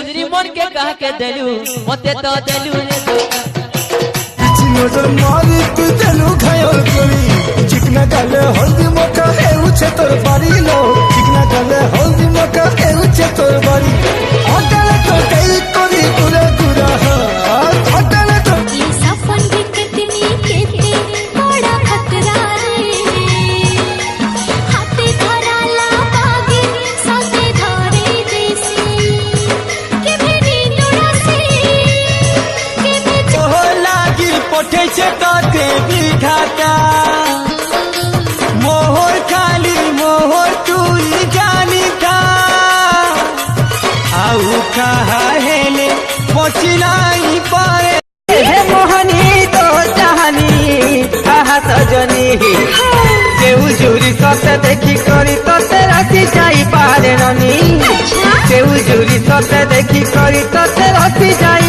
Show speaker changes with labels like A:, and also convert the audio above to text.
A: छुरी मन के कह के देलू मते तो देलू रे
B: नजर मारी तू देलू घायल करी चिकना गाले हल्दी मका है उछे तोर बारी लो चिकना गाले हल्दी मका है उछे तोर बारी हटाले तो कई करी गुरा गुरा हटाले तो
C: ये सफन भी कितनी केते बड़ा खतरा रे हाथे धराला बागी साथे धरे देसी के भेनी नोड़ा से के भेनी
B: ओहो लागिर पठे छे ताते विधाता मोहर खाली मोहर तुई जानी था आउ कहा हेले पची नहीं पारे
A: हे मोहनी तो चाहनी आहा सजनी केउ जुरी सते देखी करी तते राखी जाई पारे ननी केउ जुरी सते देखी करी तते राखी जाई